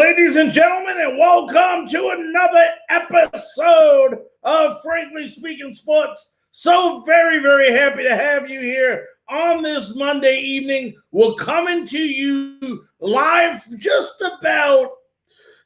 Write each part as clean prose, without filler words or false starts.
Ladies and gentlemen, and welcome to another episode of Frankly Speaking Sports. So very, very happy to have you here on this Monday evening. We're coming to you live just about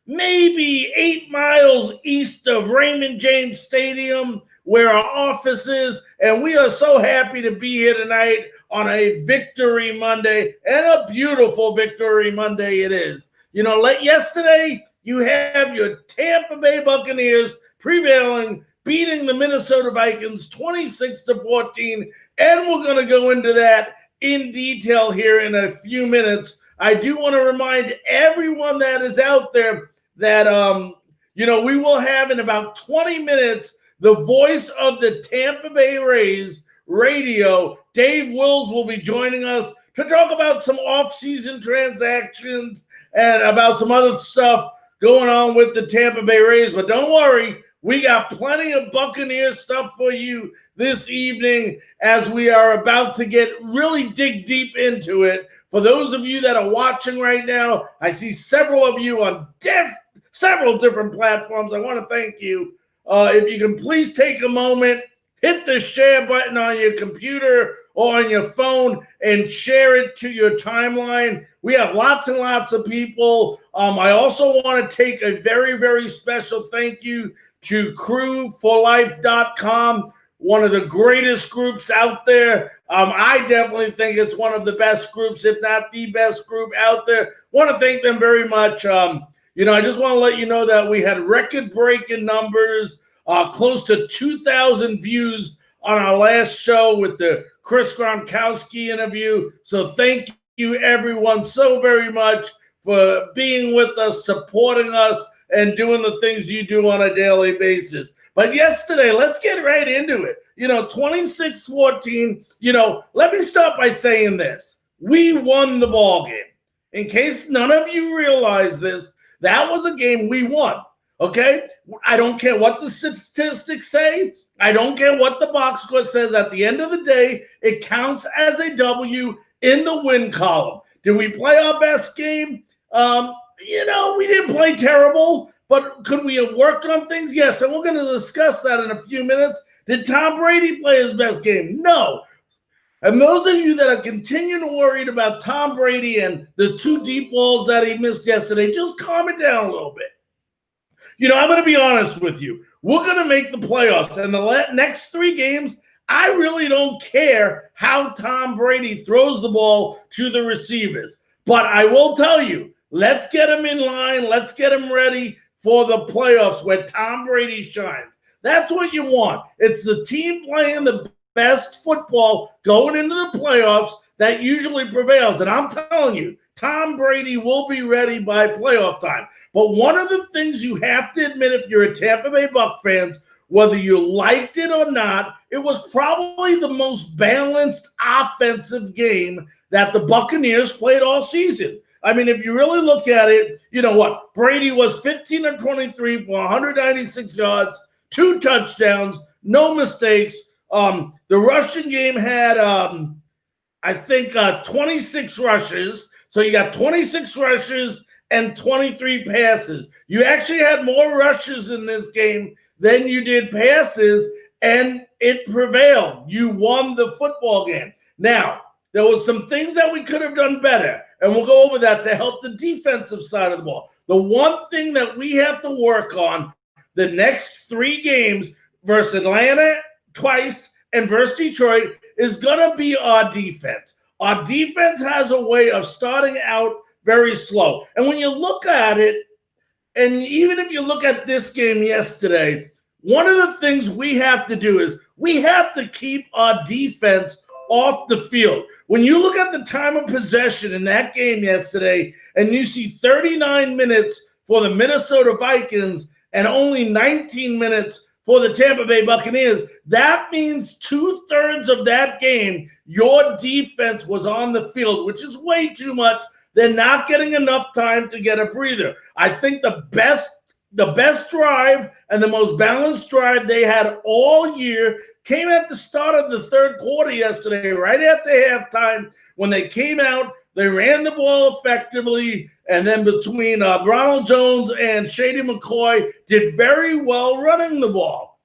maybe 8 miles east of Raymond James Stadium, where our office is, and we are so happy to be here tonight on a Victory Monday, and a beautiful Victory Monday it is. You know, yesterday you have your Tampa Bay Buccaneers prevailing, beating the Minnesota Vikings 26-14, and we're going to go into that in detail here in a few minutes. I do want to remind everyone that is out there that, we will have in about 20 minutes the voice of the Tampa Bay Rays radio. Dave Wills will be joining us to talk about some off-season transactions and about some other stuff going on with the Tampa Bay Rays. But don't worry, we got plenty of Buccaneer stuff for you this evening as we are about to dig deep into it. For those of you that are watching right now, I see several of you on several different platforms. I want to thank you. If you can please take a moment, hit the share button on your computer or on your phone and share it to your timeline. We have lots and lots of people. I also want to take a very, very special thank you to crewforlife.com, one of the greatest groups out there. I definitely think it's one of the best groups, if not the best group out there. Want to thank them very much. I just want to let you know that we had record-breaking numbers, close to 2,000 views on our last show with the Chris Gronkowski interview. So thank you, everyone, so very much for being with us, supporting us, and doing the things you do on a daily basis. But yesterday, let's get right into it. 26-14, let me start by saying this. We won the ball game. In case none of you realize this, that was a game we won, okay? I don't care what the statistics say. I don't care what the box score says. At the end of the day, it counts as a W in the win column. Did we play our best game? We didn't play terrible, but could we have worked on things? Yes, and we're going to discuss that in a few minutes. Did Tom Brady play his best game? No. And those of you that are continuing worried about Tom Brady and the 2 deep balls that he missed yesterday, just calm it down a little bit. I'm going to be honest with you. We're going to make the playoffs. And the next 3 games, I really don't care how Tom Brady throws the ball to the receivers. But I will tell you, let's get him in line. Let's get him ready for the playoffs where Tom Brady shines. That's what you want. It's the team playing the best football going into the playoffs that usually prevails. And I'm telling you, Tom Brady will be ready by playoff time. But one of the things you have to admit if you're a Tampa Bay Bucs fans, whether you liked it or not, it was probably the most balanced offensive game that the Buccaneers played all season. I mean, if you really look at it, Brady was 15 of 23 for 196 yards, 2 touchdowns, no mistakes. The rushing game had, 26 rushes. So you got 26 rushes and 23 passes. You actually had more rushes in this game than you did passes, and it prevailed. You won the football game. Now, there was some things that we could have done better, and we'll go over that to help the defensive side of the ball. The one thing that we have to work on the next 3 games versus Atlanta twice and versus Detroit is going to be our defense. Our defense has a way of starting out very slow. And when you look at it, and even if you look at this game yesterday, one of the things we have to do is we have to keep our defense off the field. When you look at the time of possession in that game yesterday, and you see 39 minutes for the Minnesota Vikings and only 19 minutes for the Tampa Bay Buccaneers, that means 2/3 of that game, your defense was on the field, which is way too much. They're not getting enough time to get a breather. I think the best drive and the most balanced drive they had all year came at the start of the 3rd quarter yesterday, right after halftime, when they came out, they ran the ball effectively, And then between Ronald Jones and Shady McCoy did very well running the ball.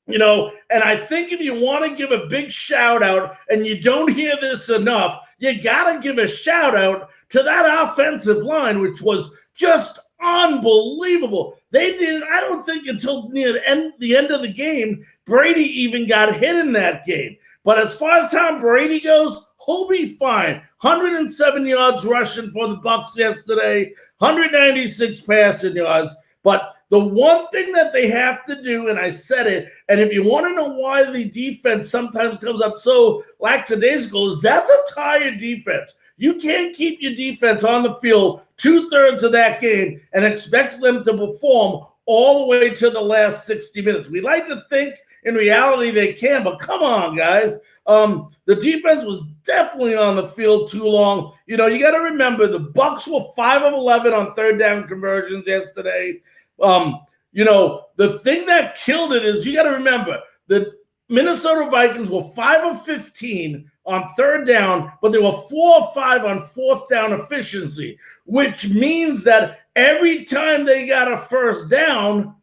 And I think if you want to give a big shout out, and you don't hear this enough, you got to give a shout out to that offensive line, which was just unbelievable. They didn't, I don't think until near the end of the game, Brady even got hit in that game. But as far as Tom Brady goes, he'll be fine. 107 yards rushing for the Bucs yesterday, 196 passing yards. But the one thing that they have to do, and I said it, and if you want to know why the defense sometimes comes up so lackadaisical, is that's a tired defense. You can't keep your defense on the field 2/3 of that game and expect them to perform all the way to the last 60 minutes. We like to think in reality they can, but come on, guys. The defense was definitely on the field too long. You got to remember the Bucs were 5 of 11 on third down conversions yesterday. The thing that killed it is you got to remember the Minnesota Vikings were 5 of 15 on third down, but they were 4 of 5 on fourth down efficiency, which means that every time they got a first down,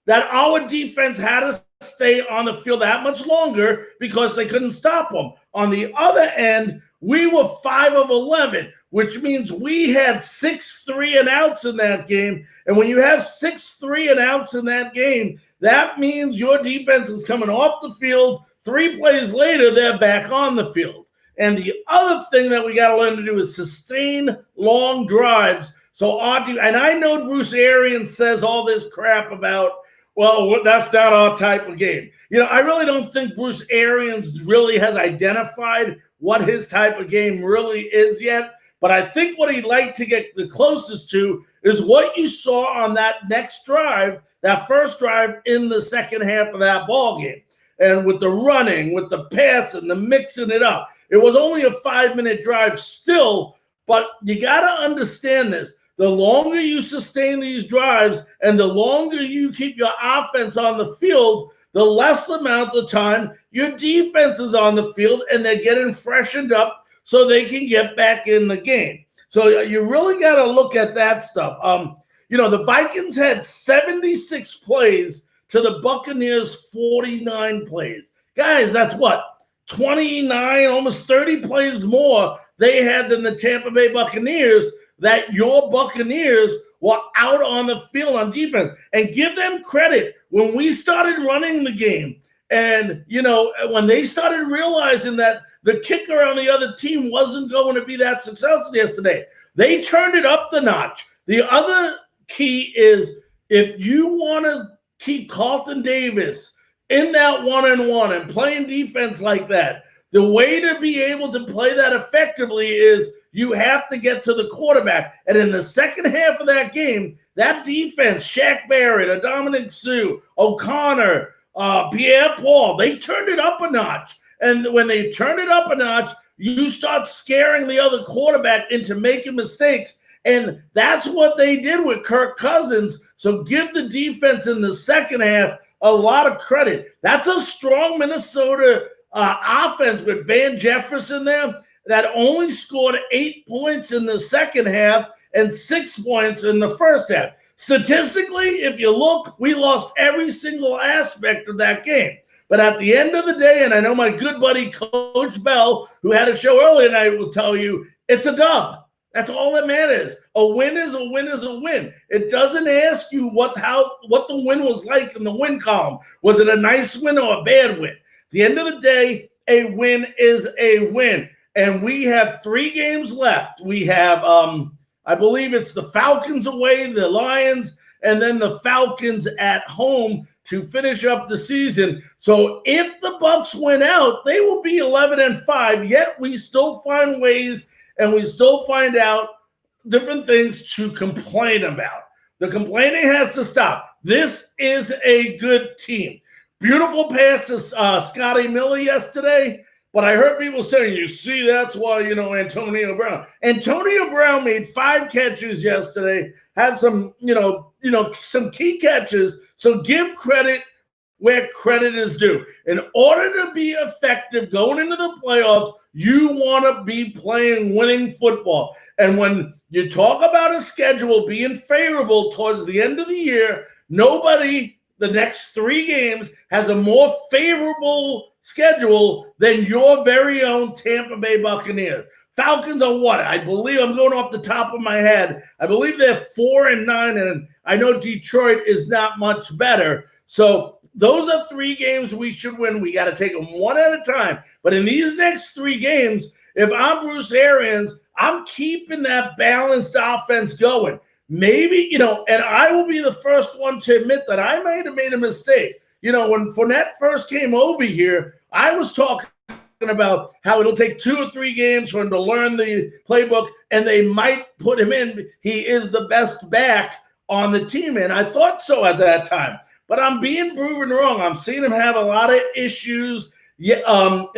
that our defense had to stay on the field that much longer because they couldn't stop them. On the other end, we were 5 of 11, which means we had 6 3-and-outs in that game. And when you have 6 3-and-outs in that game, that means your defense is coming off the field. 3 plays later, they're back on the field. And the other thing that we got to learn to do is sustain long drives. So, and I know Bruce Arians says all this crap about, well, that's not our type of game. I really don't think Bruce Arians really has identified what his type of game really is yet. But I think what he'd like to get the closest to is what you saw on that next drive, that first drive in the second half of that ball game. And with the running, with the passing, the mixing it up. It was only a 5-minute drive still, but you got to understand this. The longer you sustain these drives and the longer you keep your offense on the field, the less amount of time your defense is on the field and they're getting freshened up so they can get back in the game. So you really got to look at that stuff. The Vikings had 76 plays to the Buccaneers 49 plays. Guys, that's what? 29, almost 30 plays more they had than the Tampa Bay Buccaneers, that your Buccaneers were out on the field on defense. And give them credit. When we started running the game and, when they started realizing that the kicker on the other team wasn't going to be that successful yesterday, they turned it up the notch. The other key is if you want to keep Carlton Davis in that 1-on-1 and playing defense like that, the way to be able to play that effectively is you have to get to the quarterback. And in the second half of that game, that defense, Shaq Barrett, Dominic Sue, O'Connor, Pierre-Paul, they turned it up a notch. And when they turn it up a notch, you start scaring the other quarterback into making mistakes. And that's what they did with Kirk Cousins. So give the defense in the second half a lot of credit. That's a strong Minnesota offense with Van Jefferson there that only scored 8 points in the second half and 6 points in the first half. Statistically, if you look, we lost every single aspect of that game. But at the end of the day, and I know my good buddy Coach Bell, who had a show earlier tonight, will tell you, it's a dub. That's all that matters. A win is a win is a win. It doesn't ask you what the win was like in the win column. Was it a nice win or a bad win? At the end of the day, a win is a win. And we have 3 games left. We have, I believe it's the Falcons away, the Lions, and then the Falcons at home to finish up the season. So if the Bucs win out, they will be 11-5, yet we still find ways and we still find out different things to complain about. The complaining has to stop. This is a good team. Beautiful pass to Scotty Miller yesterday, but I heard people saying, you see, that's why, Antonio Brown. Antonio Brown made 5 catches yesterday, had some, some key catches. So give credit where credit is due. In order to be effective going into the playoffs, you want to be playing winning football. And when you talk about a schedule being favorable towards the end of the year, nobody the next 3 games has a more favorable schedule than your very own Tampa Bay Buccaneers. Falcons are what? I believe, I'm going off the top of my head, I believe they're 4-9, and I know Detroit is not much better. So those are 3 games we should win. We got to take them one at a time. But in these next 3 games, if I'm Bruce Arians, I'm keeping that balanced offense going. Maybe, and I will be the first one to admit that I might have made a mistake. When Fournette first came over here, I was talking about how it'll take 2 or 3 games for him to learn the playbook, and they might put him in. He is the best back on the team, and I thought so at that time. But I'm being proven wrong. I'm seeing him have a lot of issues in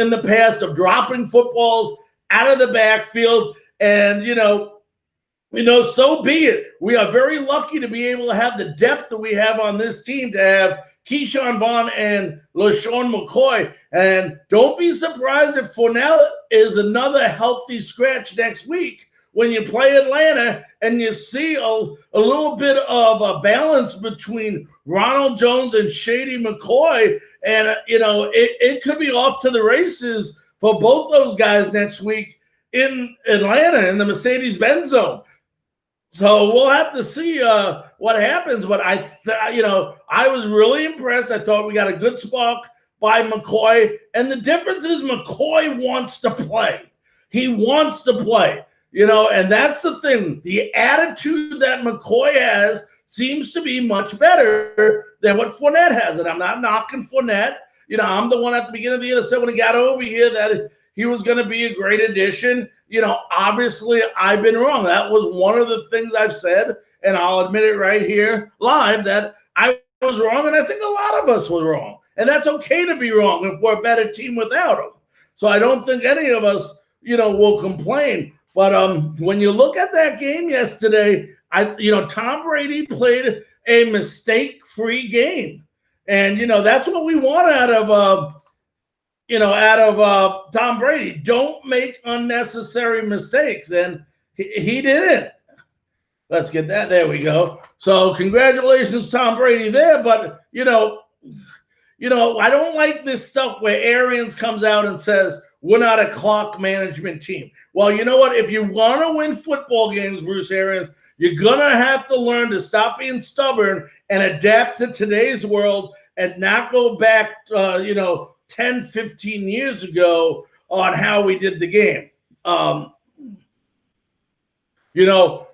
the past of dropping footballs out of the backfield, and so be it. We are very lucky to be able to have the depth that we have on this team, to have Keyshawn Vaughn and LaShawn McCoy. And don't be surprised if Fournette is another healthy scratch next week when you play Atlanta and you see a little bit of a balance between Ronald Jones and Shady McCoy. And, it could be off to the races for both those guys next week in Atlanta in the Mercedes-Benz zone. So we'll have to see what happens. But I was really impressed. I thought we got a good spark by McCoy. And the difference is McCoy wants to play. He wants to play, and that's the thing. The attitude that McCoy has seems to be much better than what Fournette has. And I'm not knocking Fournette. I'm the one at the beginning of the year that said when he got over here that he was going to be a great addition. Obviously I've been wrong. That was one of the things I've said, and I'll admit it right here live that I was wrong, and I think a lot of us were wrong. And that's okay to be wrong if we're a better team without him. So I don't think any of us, will complain. But when you look at that game yesterday, Tom Brady played a mistake-free game. And, that's what we want out of Tom Brady. Don't make unnecessary mistakes. And he didn't. Let's get that. There we go. So congratulations, Tom Brady there. But, I don't like this stuff where Arians comes out and says, we're not a clock management team. Well, you know what? If you want to win football games, Bruce Arians, you're going to have to learn to stop being stubborn and adapt to today's world and not go back, 10, 15 years ago on how we did the game.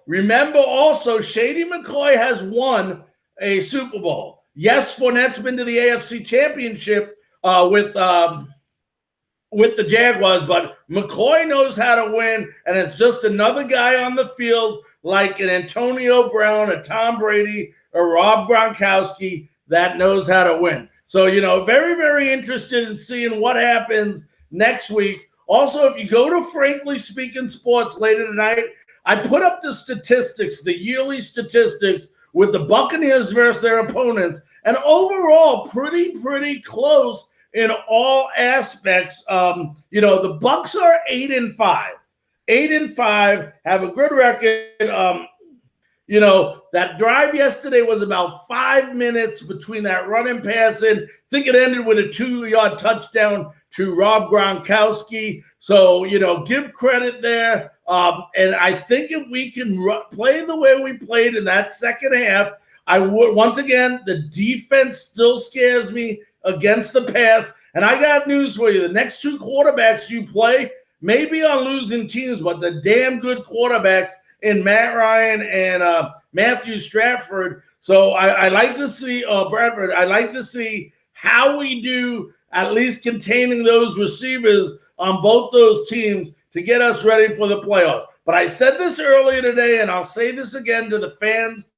Remember also, Shady McCoy has won a Super Bowl. Yes, Fournette's been to the AFC Championship with the Jaguars, but McCoy knows how to win, and it's just another guy on the field like an Antonio Brown, a Tom Brady, a Rob Gronkowski that knows how to win. So, very, very interested in seeing what happens next week. Also, if you go to Frankly Speaking Sports later tonight, I put up the statistics, the yearly statistics with the Buccaneers versus their opponents, and overall pretty close in all aspects. The Bucs are 8-5. 8-5, have a good record. That drive yesterday was about 5 minutes between that run and pass in. I think it ended with a 2-yard touchdown to Rob Gronkowski. So, give credit there. And I think if we can play the way we played in that second half, I would, once again, the defense still scares me against the pass. And I got news for you. The next 2 quarterbacks you play may be on losing teams, but the damn good quarterbacks in Matt Ryan and Matthew Stafford. So I like to see Bradford. I like to see how we do at least containing those receivers on both those teams to get us ready for the playoffs. But I said this earlier today, and I'll say this again to the fans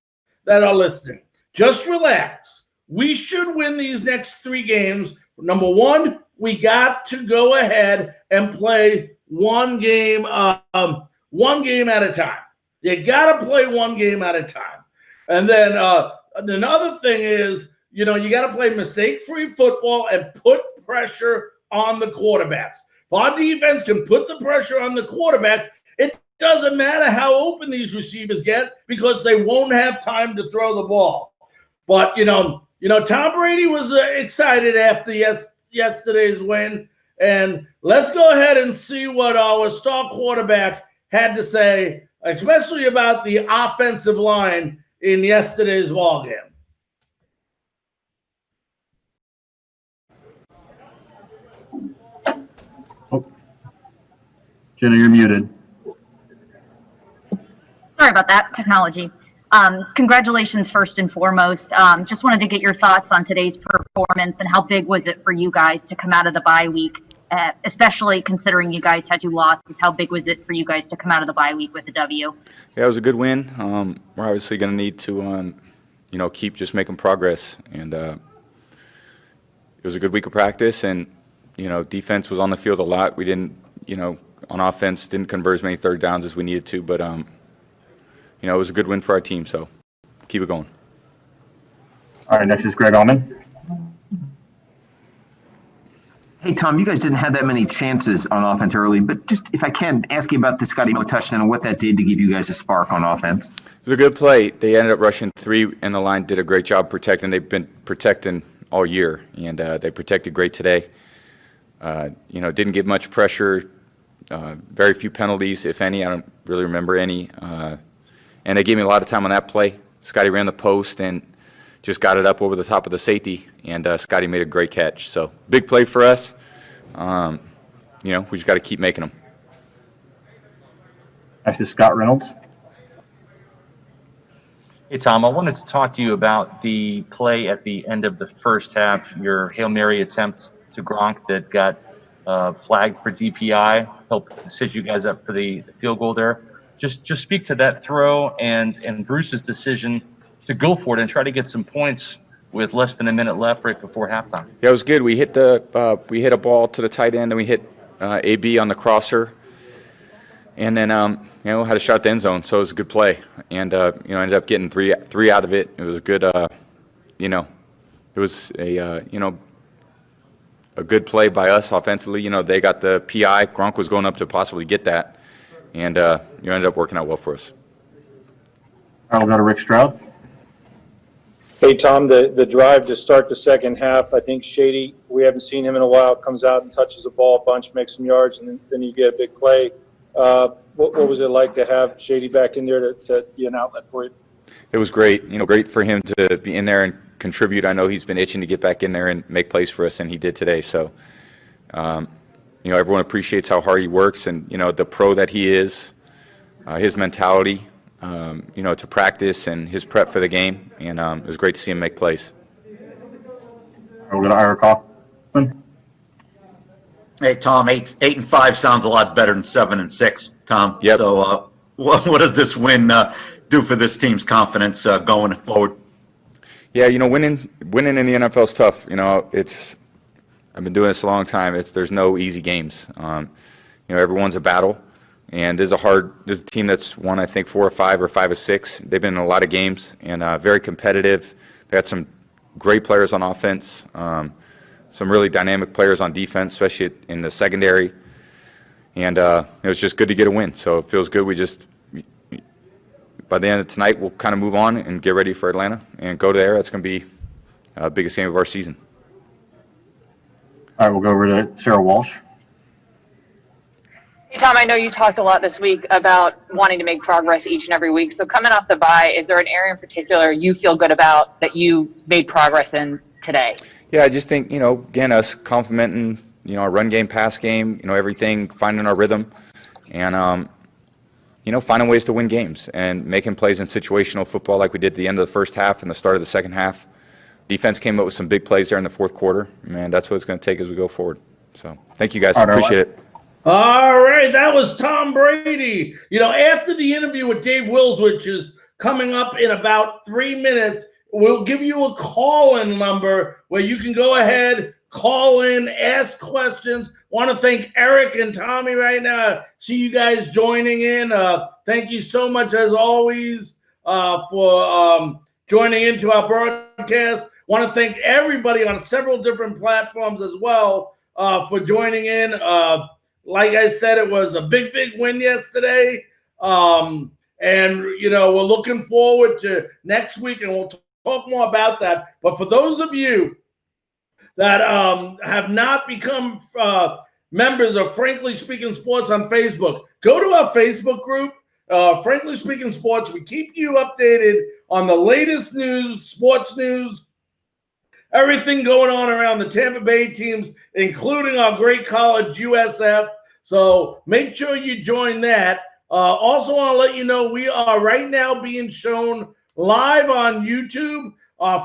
that are listening. Just relax. We should win these next 3 games. Number one, we got to go ahead and play one game at a time. You got to play one game at a time. And then another thing is, you got to play mistake-free football and put pressure on the quarterbacks. If our defense can put the pressure on the quarterbacks, it doesn't matter how open these receivers get because they won't have time to throw the ball. But, Tom Brady was excited after yesterday's win. And let's go ahead and see what our star quarterback had to say, especially about the offensive line in yesterday's ballgame. Oh. Jenna, you're muted. Sorry about that, technology. Congratulations first and foremost. Just wanted to get your thoughts on today's performance and how big was it for you guys to come out of the bye week, especially considering you guys had 2 losses. How big was it for you guys to come out of the bye week with a W? Yeah, it was a good win. We're obviously going to need to, keep just making progress. And it was a good week of practice, and, defense was on the field a lot. We didn't, on offense, didn't convert as many third downs as we needed to, but, it was a good win for our team, so keep it going. All right, next is Greg Allman. Hey, Tom, you guys didn't have that many chances on offense early, but just if I can ask you about the Scotty Moe touchdown and what that did to give you guys a spark on offense. It was a good play. They ended up rushing 3, and the line did a great job protecting. They've been protecting all year, and they protected great today. Didn't give much pressure, very few penalties, if any. I don't really remember any. And they gave me a lot of time on that play. Scotty ran the post and just got it up over the top of the safety, and Scotty made a great catch. So big play for us. We just got to keep making them. Next is Scott Reynolds. Hey, Tom, I wanted to talk to you about the play at the end of the first half, your Hail Mary attempt to Gronk that got flagged for DPI, helped set you guys up for the field goal there. Just speak to that throw and Bruce's decision to go for it and try to get some points with less than a minute left right before halftime. Yeah, it was good. We hit a ball to the tight end, and we hit AB on the crosser, and then had a shot at the end zone. So it was a good play, and ended up getting three out of it. It was a good, it was a good play by us offensively. They got the PI. Gronk was going up to possibly get that, and ended up working out well for us. All right, we'll go to Rick Stroud. Hey, Tom, the drive to start the second half, I think Shady, we haven't seen him in a while, comes out and touches the ball a bunch, makes some yards, and then you get a big play. What was it like to have Shady back in there to be an outlet for you? It was great. Great for him to be in there and contribute. I know he's been itching to get back in there and make plays for us, and he did today. So, everyone appreciates how hard he works and, the pro that he is, his mentality, to practice and his prep for the game. And it was great to see him make plays. We'll go to Ira Kaufman. Hey, Tom, 8-5 sounds a lot better than 7-6, Tom. Yep. So what does this win do for this team's confidence going forward? Yeah, winning in the NFL is tough. I've been doing this a long time. There's no easy games. Everyone's a battle, and there's a team that's won, I think, 4 or 5 or 5 or 6. They've been in a lot of games and very competitive. They had some great players on offense, some really dynamic players on defense, especially in the secondary. And it was just good to get a win. So it feels good. By the end of tonight, we'll kind of move on and get ready for Atlanta and go there. That's going to be the biggest game of our season. All right, we'll go over to Sarah Walsh. Hey, Tom, I know you talked a lot this week about wanting to make progress each and every week. So coming off the bye, is there an area in particular you feel good about that you made progress in today? Yeah, I just think, again, us complementing, our run game, pass game, everything, finding our rhythm, and, finding ways to win games and making plays in situational football like we did at the end of the first half and the start of the second half. Defense came up with some big plays there in the fourth quarter. Man, that's what it's going to take as we go forward. So thank you, guys. Appreciate it. All right, that was Tom Brady. After the interview with Dave Wills, which is coming up in about 3 minutes, we'll give you a call-in number where you can go ahead, call in, ask questions. Want to thank Eric and Tommy right now. See you guys joining in. Thank you so much, as always, for joining into our broadcast. Want to thank everybody on several different platforms as well for joining in. Like I said, it was a big win yesterday. And, we're looking forward to next week, and we'll talk more about that. But for those of you that have not become members of Frankly Speaking Sports on Facebook, go to our Facebook group, Frankly Speaking Sports. We keep you updated on the latest news, sports news, everything going on around the Tampa Bay teams, including our great college USF. So make sure you join that. Also want to let you know we are right now being shown live on YouTube,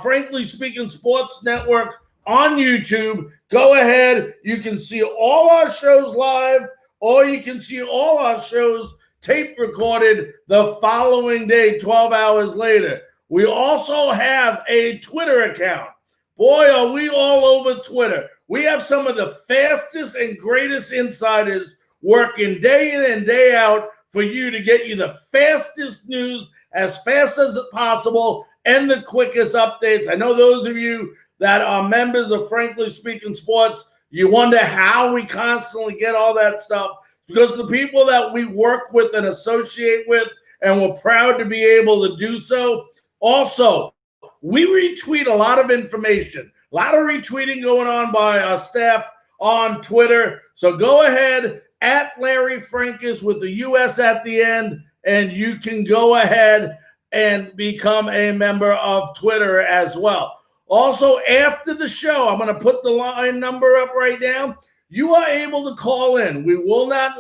Frankly Speaking Sports Network on YouTube. Go ahead. You can see all our shows live, or you can see all our shows tape recorded the following day, 12 hours later. We also have a Twitter account. Boy, are we all over Twitter. We have some of the fastest and greatest insiders working day in and day out for you to get you the fastest news as fast as possible and the quickest updates. I know those of you that are members of Frankly Speaking Sports, you wonder how we constantly get all that stuff, because the people that we work with and associate with, and we're proud to be able to do so. Also, we retweet a lot of information, a lot of retweeting going on by our staff on Twitter. So go ahead, at Larry Frankus with the US at the end, and you can go ahead and become a member of Twitter as well. Also, after the show, I'm going to put the line number up right now. You are able to call in. We will not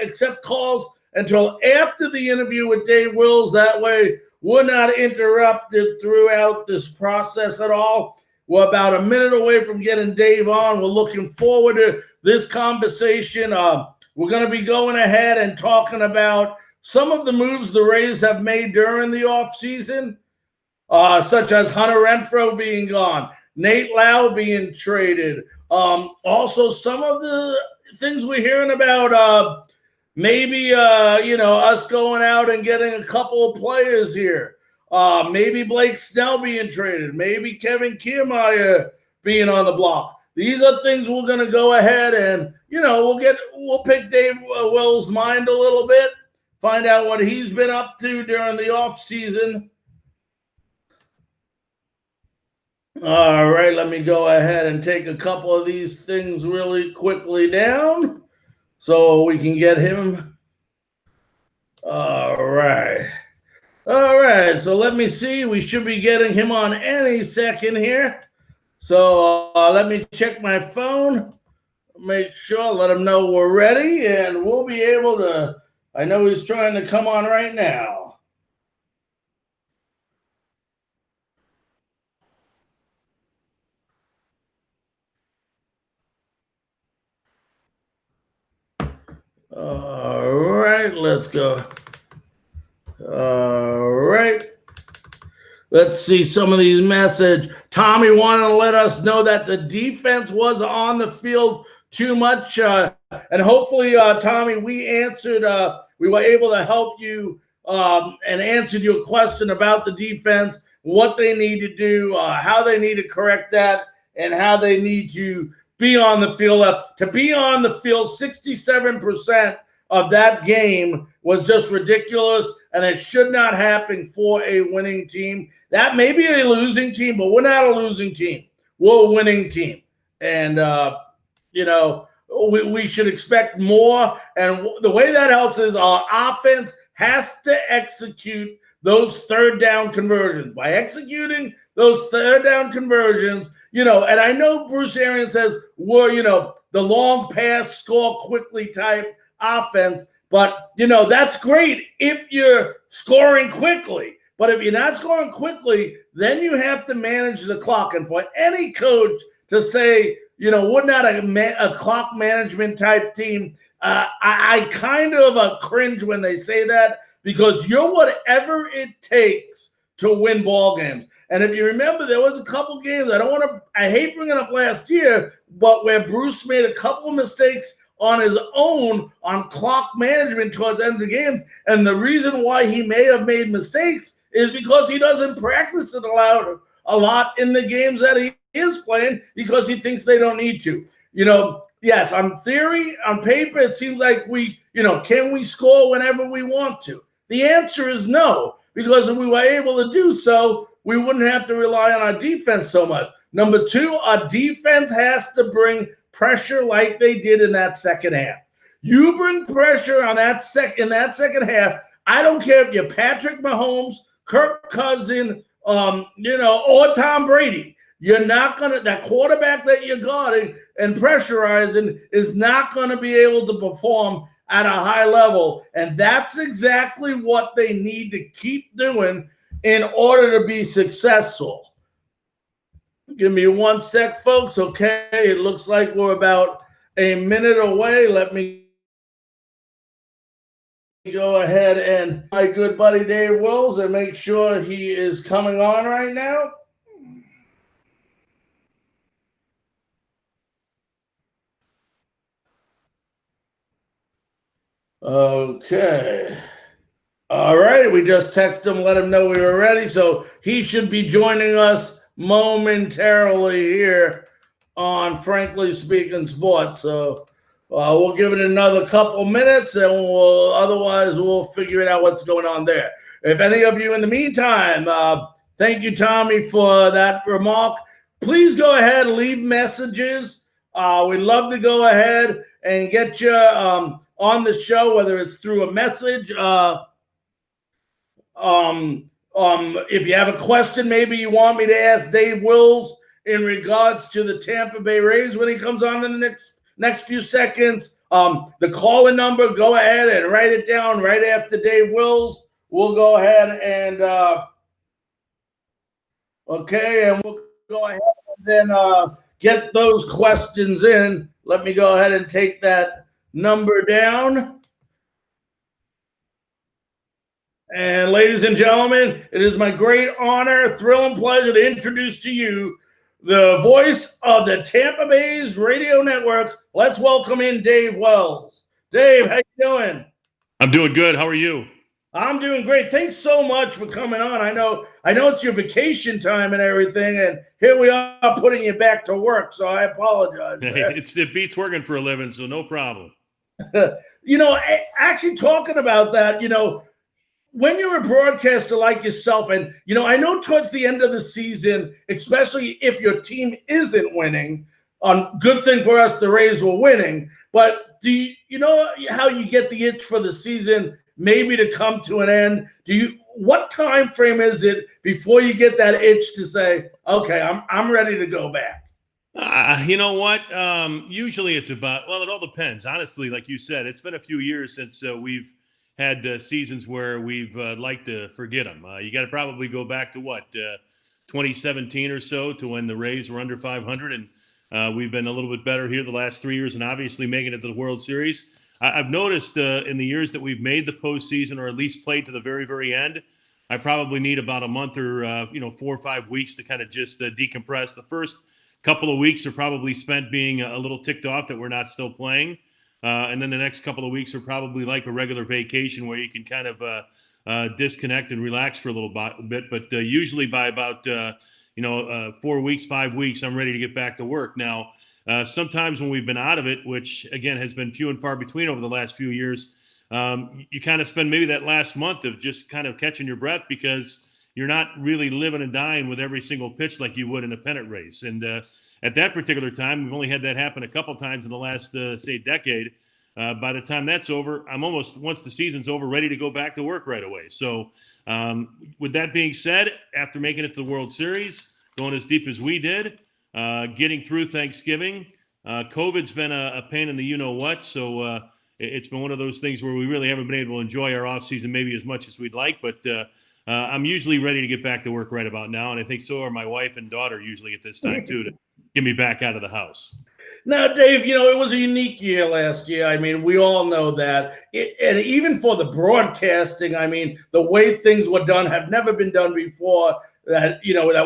accept calls until after the interview with Dave Wills. That way, we're not interrupted throughout this process at all. We're about a minute away from getting Dave on. We're looking forward to this conversation. We're going to be going ahead and talking about some of the moves the Rays have made during the offseason, such as Hunter Renfroe being gone, Nate Lau being traded. Also, some of the things we're hearing about, maybe, us going out and getting a couple of players here. Maybe Blake Snell being traded. Maybe Kevin Kiermaier being on the block. These are things we're going to go ahead and, we'll pick Dave Will's mind a little bit, find out what he's been up to during the offseason. All right, let me go ahead and take a couple of these things really quickly down so we can get him. All right, so let me see. We should be getting him on any second here. So let me check my phone, make sure, let him know we're ready, and we'll be able to. I know he's trying to come on right now. All right, let's go. All right. Let's see some of these messages. Tommy wanted to let us know that the defense was on the field too much. And hopefully, Tommy, we were able to help you and answered your question about the defense, what they need to do, how they need to correct that, and how they need to be on the field. To be on the field, 67% of that game was just ridiculous, and it should not happen for a winning team. That may be a losing team, but we're not a losing team. We're a winning team. And, we should expect more. And the way that helps is our offense has to execute those third down conversions. By executing those third down conversions, and I know Bruce Arians says we're, the long pass, score quickly type offense, but, that's great if you're scoring quickly. But if you're not scoring quickly, then you have to manage the clock. And for any coach to say, we're not a clock management type team, I kind of cringe when they say that, because you're whatever it takes to win ball games. And if you remember, there was a couple games, I hate bringing up last year, but where Bruce made a couple of mistakes on his own on clock management towards the end of the games. And the reason why he may have made mistakes is because he doesn't practice it a lot in the games that he is playing because he thinks they don't need to. Yes, on theory, on paper, it seems like can we score whenever we want to? The answer is no, because if we were able to do so, we wouldn't have to rely on our defense so much. Number two, our defense has to bring pressure like they did in that second half. You bring pressure on in that second half. I don't care if you're Patrick Mahomes, Kirk Cousins, or Tom Brady. You're not that quarterback that you're guarding and pressurizing is not going to be able to perform at a high level. And that's exactly what they need to keep doing in order to be successful. Give me 1 sec, folks. Okay, it looks like we're about a minute away. Let me go ahead and my good buddy Dave Wills and make sure he is coming on right now. Okay. All right. We just texted him, let him know we were ready. So he should be joining us momentarily here on Frankly Speaking Sports. So we'll give it another couple minutes and otherwise we'll figure it out what's going on there. If any of you in the meantime, thank you, Tommy, for that remark. Please go ahead and leave messages. We'd love to go ahead and get you on the show, whether it's through a message. If you have a question, maybe you want me to ask Dave Wills in regards to the Tampa Bay Rays when he comes on in the next few seconds. The calling number, go ahead and write it down right after Dave Wills. We'll go ahead and and we'll go ahead and then get those questions in. Let me go ahead and take that number down. And ladies and gentlemen, it is my great honor, thrill, and pleasure to introduce to you the voice of the Tampa Bay's radio network. Let's welcome in Dave Wells. Dave, how you doing? I'm doing good. How are you? I'm doing great. Thanks so much for coming on. I know it's your vacation time and everything, and here we are putting you back to work, so I apologize. It beats working for a living, so no problem. Actually talking about that, when you're a broadcaster like yourself, and, I know towards the end of the season, especially if your team isn't winning, good thing for us, the Rays were winning, but do you know how you get the itch for the season maybe to come to an end? What time frame is it before you get that itch to say, okay, I'm ready to go back? You know what? Usually it's about, it all depends. Honestly, like you said, it's been a few years since we've had seasons where we've liked to forget them. You got to probably go back to 2017 or so, to when the Rays were under 500, and we've been a little bit better here the last 3 years, and obviously making it to the World Series. I've noticed in the years that we've made the postseason, or at least played to the very, very end, I probably need about a month or 4 or 5 weeks to kind of just decompress. The first couple of weeks are probably spent being a little ticked off that we're not still playing. And then the next couple of weeks are probably like a regular vacation where you can kind of disconnect and relax for a little bit. But usually by about 4 weeks, 5 weeks, I'm ready to get back to work. Now, sometimes when we've been out of it, which again has been few and far between over the last few years, you kind of spend maybe that last month of just kind of catching your breath, because you're not really living and dying with every single pitch like you would in a pennant race. And at that particular time, we've only had that happen a couple times in the last, say, decade. By the time that's over, I'm almost, once the season's over, ready to go back to work right away. So with that being said, after making it to the World Series, going as deep as we did, getting through Thanksgiving, COVID's been a pain in the you-know-what. So it's been one of those things where we really haven't been able to enjoy our offseason maybe as much as we'd like. But I'm usually ready to get back to work right about now. And I think so are my wife and daughter usually at this time, too, to get me back out of the house. Now, Dave, it was a unique year last year. I mean, we all know that. And even for the broadcasting, I mean, the way things were done have never been done before that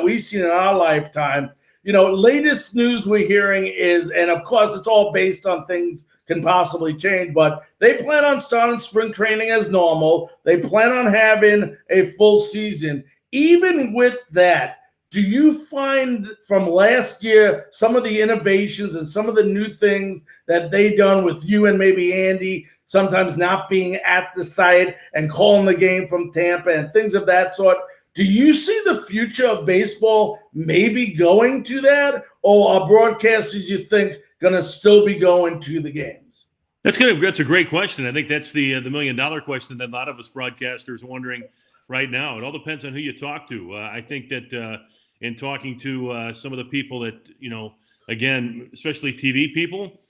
we've seen in our lifetime. Latest news we're hearing is, and of course, it's all based on things can possibly change, but they plan on starting spring training as normal. They plan on having a full season. Even with that, do you find from last year some of the innovations and some of the new things that they done with you and maybe Andy, sometimes not being at the site and calling the game from Tampa and things of that sort? Do you see the future of baseball maybe going to that, or are broadcasters, you think, going to still be going to the games? That's a great question. I think that's the $1 million question that a lot of us broadcasters are wondering right now. It all depends on who you talk to. I think that in talking to some of the people that, again, especially TV people,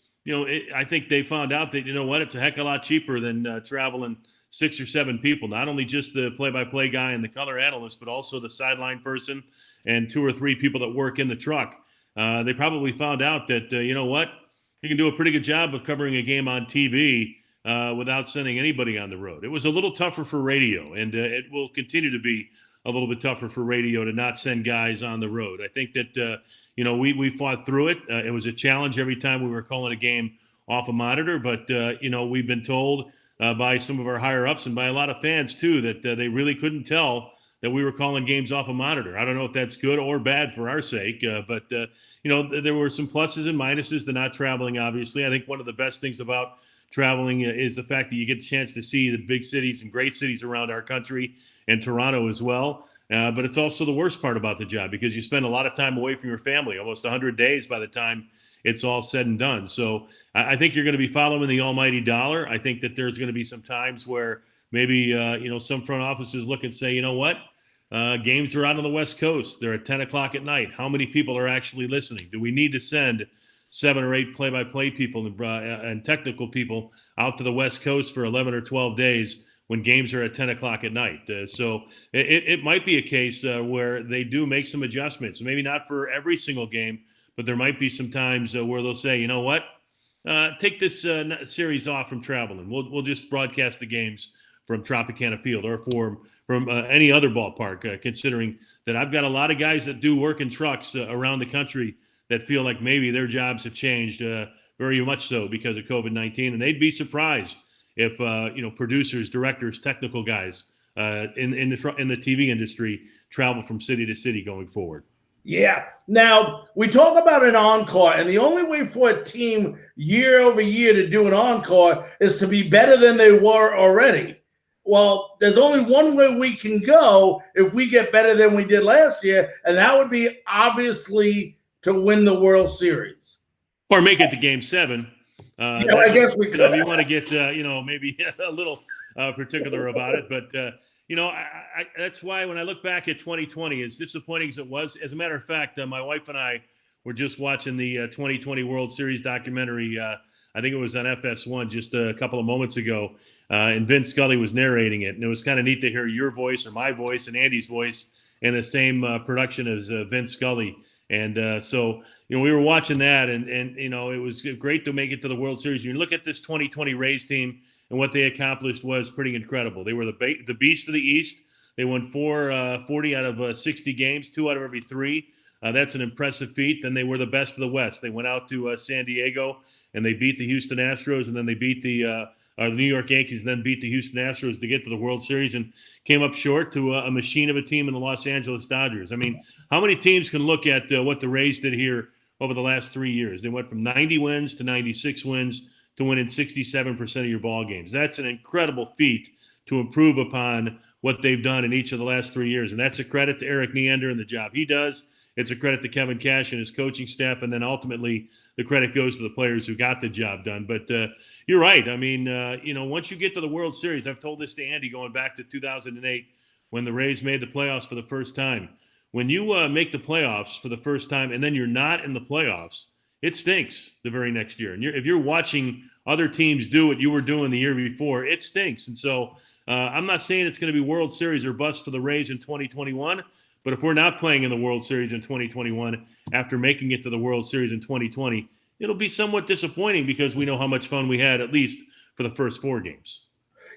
I think they found out that, it's a heck of a lot cheaper than traveling 6 or 7 people, not only just the play-by-play guy and the color analyst, but also the sideline person and 2 or 3 people that work in the truck. They probably found out that, you can do a pretty good job of covering a game on TV without sending anybody on the road. It was a little tougher for radio, and it will continue to be a little bit tougher for radio to not send guys on the road. I think that, we fought through it. It was a challenge every time we were calling a game off a monitor, but, we've been told by some of our higher-ups and by a lot of fans, too, that they really couldn't tell that we were calling games off a monitor. I don't know if that's good or bad for our sake, but there were some pluses and minuses to not traveling, obviously. I think one of the best things about traveling is the fact that you get the chance to see the big cities and great cities around our country, and Toronto as well. But it's also the worst part about the job, because you spend a lot of time away from your family, almost 100 days by the time it's all said and done. So I think you're going to be following the almighty dollar. I think that there's going to be some times where maybe, some front offices look and say, you know what? Games are out on the West Coast. They're at 10 o'clock at night. How many people are actually listening? Do we need to send 7 or 8 play-by-play people and technical people out to the West Coast for 11 or 12 days when games are at 10 o'clock at night? So it might be a case where they do make some adjustments. Maybe not for every single game, but there might be some times where they'll say, you know what, take this series off from traveling. We'll just broadcast the games from Tropicana Field or from any other ballpark, considering that I've got a lot of guys that do work in trucks around the country that feel like maybe their jobs have changed very much so because of COVID-19, and they'd be surprised if producers, directors, technical guys in the TV industry travel from city to city going forward. Yeah. Now, we talk about an encore, and the only way for a team year over year to do an encore is to be better than they were already. Well, there's only one way we can go if we get better than we did last year, and that would be obviously to win the World Series. Or make it to Game 7. I guess we could. If you want to get, maybe a little particular about it. But, that's why when I look back at 2020, as disappointing as it was, as a matter of fact, my wife and I were just watching the 2020 World Series documentary. I think it was on FS1 just a couple of moments ago. And Vince Scully was narrating it. And it was kind of neat to hear your voice or my voice and Andy's voice in the same production as Vince Scully. And so, we were watching that and it was great to make it to the World Series. You look at this 2020 Rays team and what they accomplished was pretty incredible. They were the beast of the East. They won 40 out of 60 games, 2 out of every 3. That's an impressive feat. Then they were the best of the West. They went out to San Diego and they beat the Houston Astros, and then they beat the New York Yankees, and then beat the Houston Astros to get to the World Series and came up short to a machine of a team in the Los Angeles Dodgers. I mean, how many teams can look at what the Rays did here over the last 3 years? They went from 90 wins to 96 wins to winning 67% of your ball games. That's an incredible feat to improve upon what they've done in each of the last 3 years. And that's a credit to Eric Neander and the job he does. It's a credit to Kevin Cash and his coaching staff. And then ultimately the credit goes to the players who got the job done. But you're right. I mean, once you get to the World Series, I've told this to Andy going back to 2008 when the Rays made the playoffs for the first time. When you make the playoffs for the first time and then you're not in the playoffs, it stinks the very next year. And if you're watching other teams do what you were doing the year before, it stinks. And so I'm not saying it's going to be World Series or bust for the Rays in 2021, but if we're not playing in the World Series in 2021 after making it to the World Series in 2020, it'll be somewhat disappointing because we know how much fun we had, at least for the first 4 games.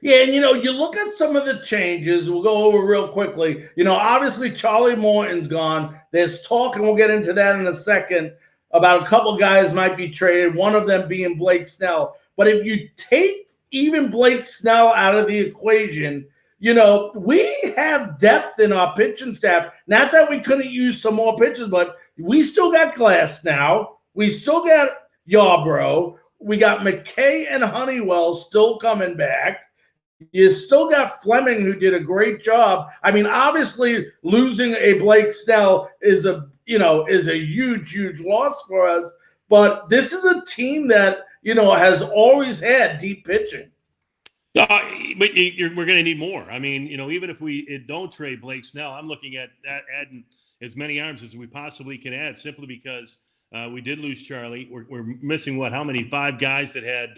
Yeah, and you look at some of the changes. We'll go over real quickly. Obviously Charlie Morton's gone. There's talk, and we'll get into that in a second, about a couple guys might be traded, one of them being Blake Snell. But if you take even Blake Snell out of the equation, we have depth in our pitching staff. Not that we couldn't use some more pitchers, but we still got Glass now. We still got Yarbrough. We got McKay and Honeywell still coming back. You still got Fleming, who did a great job. I mean, obviously, losing a Blake Snell is a huge, huge loss for us. But this is a team that has always had deep pitching. But we're going to need more. I mean, even if we don't trade Blake Snell, I'm looking at adding as many arms as we possibly can add, simply because we did lose Charlie. We're missing how many? 5 guys that had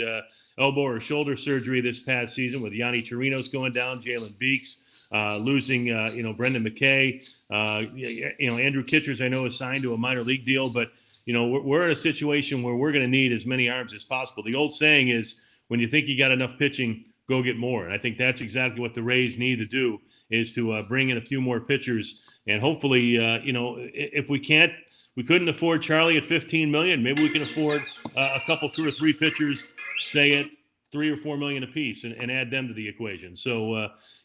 elbow or shoulder surgery this past season, with Yanni Chirinos going down, Jalen Beeks, losing Brendan McKay, Andrew Kitchers, I know, is signed to a minor league deal, but we're in a situation where we're going to need as many arms as possible. The old saying is, when you think you got enough pitching, go get more. And I think that's exactly what the Rays need to do, is to bring in a few more pitchers. And hopefully, if we couldn't afford Charlie at $15 million, maybe we can afford a couple, 2 or 3 pitchers, say at $3 or $4 million apiece, and add them to the equation. So,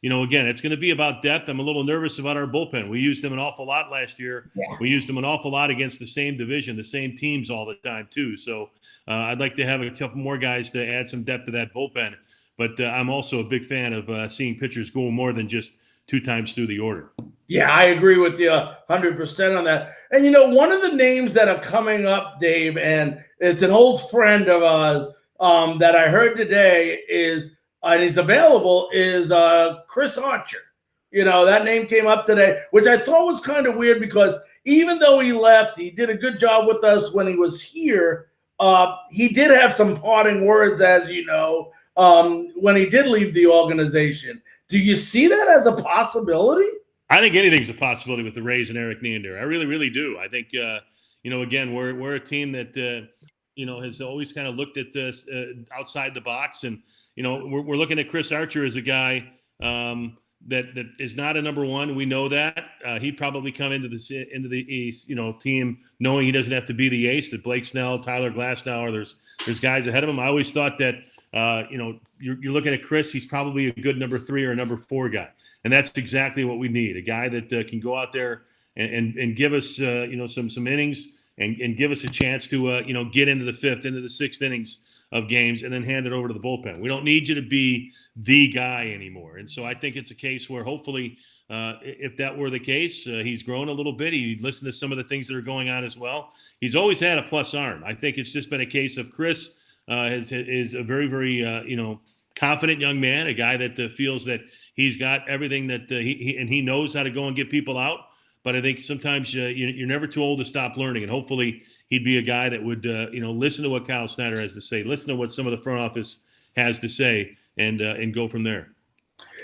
again, it's going to be about depth. I'm a little nervous about our bullpen. We used them an awful lot last year. Yeah. We used them an awful lot against the same division, the same teams all the time too. So I'd like to have a couple more guys to add some depth to that bullpen. But I'm also a big fan of seeing pitchers go more than just 2 times through the order. Yeah, I agree with you 100% on that. And, one of the names that are coming up, Dave, and it's an old friend of ours that I heard today and he's available, is Chris Archer. That name came up today, which I thought was kind of weird, because even though he left, he did a good job with us when he was here. He did have some parting words, as you know, when he did leave the organization. Do you see that as a possibility? I think anything's a possibility with the Rays and Eric Neander. I really, really do. I think, again, we're a team that, has always kind of looked at this outside the box. And, we're looking at Chris Archer as a guy that is not a number one. We know that. He'd probably come into the team knowing he doesn't have to be the ace, that Blake Snell, Tyler Glasnow, there's guys ahead of him. I always thought that, you're looking at Chris, he's probably a good number 3 or a number 4 guy. And that's exactly what we need, a guy that can go out there and give us, some innings and give us a chance to, get into the 5th, into the 6th innings of games, and then hand it over to the bullpen. We don't need you to be the guy anymore. And so I think it's a case where hopefully, if that were the case, he's grown a little bit. He listened to some of the things that are going on as well. He's always had a plus arm. I think it's just been a case of Chris is a very, very, confident young man, a guy that feels that he's got everything that he knows how to go and get people out. But I think sometimes you're never too old to stop learning, and hopefully he'd be a guy that would listen to what Kyle Snyder has to say, listen to what some of the front office has to say, and go from there.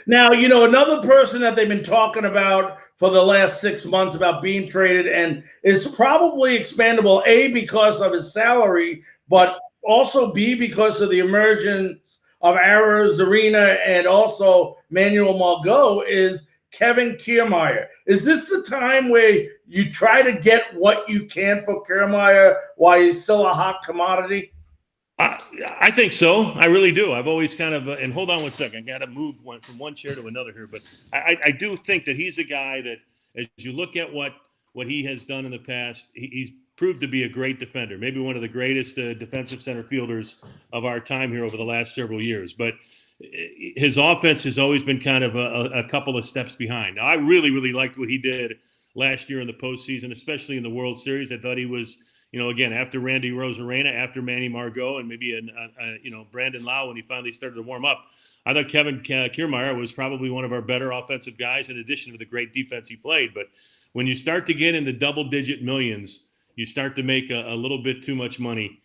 Now, another person that they've been talking about for the last 6 months about being traded, and is probably expandable, A, because of his salary, but also B, because of the emergence of Arizarena and also Manuel Margot, is Kevin Kiermaier. Is this the time where you try to get what you can for Kiermaier while he's still a hot commodity? I think so. I really do. I've always kind of and hold on one second. I got to move from one chair to another here. But I do think that he's a guy that, as you look at what he has done in the past, he's proved to be a great defender, maybe one of the greatest defensive center fielders of our time here over the last several years. But his offense has always been kind of a couple of steps behind. Now, I really, really liked what he did last year in the postseason, especially in the World Series. I thought he was, again, after Randy Rosarena, after Manny Margot, and maybe Brandon Lau when he finally started to warm up. I thought Kevin Kiermaier was probably one of our better offensive guys, in addition to the great defense he played. But when you start to get into double-digit millions, you start to make a little bit too much money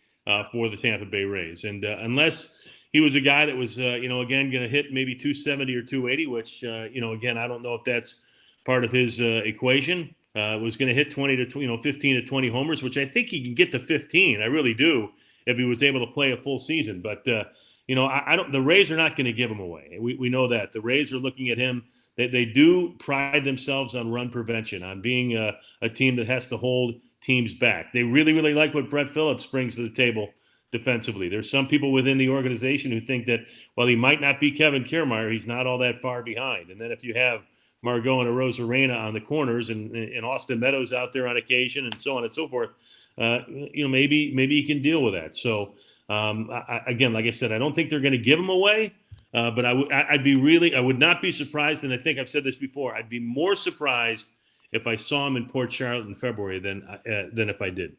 for the Tampa Bay Rays. And unless he was a guy that was, again, going to hit maybe 270 or 280, which, again, I don't know if that's part of his equation, was going to hit 15 to 20 homers, which I think he can get to 15. I really do, if he was able to play a full season. But, I don't. The Rays are not going to give him away. We know that. The Rays are looking at him. They do pride themselves on run prevention, on being a team that has to hold teams back. They really, really like what Brett Phillips brings to the table defensively. There's some people within the organization who think that, while he might not be Kevin Kiermaier, he's not all that far behind. And then if you have Margot and Arozarena on the corners and Austin Meadows out there on occasion and so on and so forth, maybe he can deal with that. So, again, like I said, I don't think they're going to give him away. But I would not be surprised, and I think I've said this before, I'd be more surprised if I saw him in Port Charlotte in February than if I did.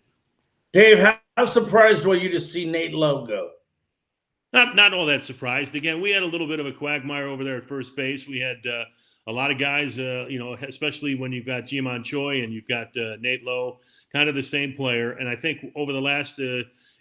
Dave, how surprised were you to see Nate Lowe go? Not all that surprised. Again, we had a little bit of a quagmire over there at first base. We had a lot of guys, especially when you've got Ji-Man Choi and you've got Nate Lowe, kind of the same player. And I think over the last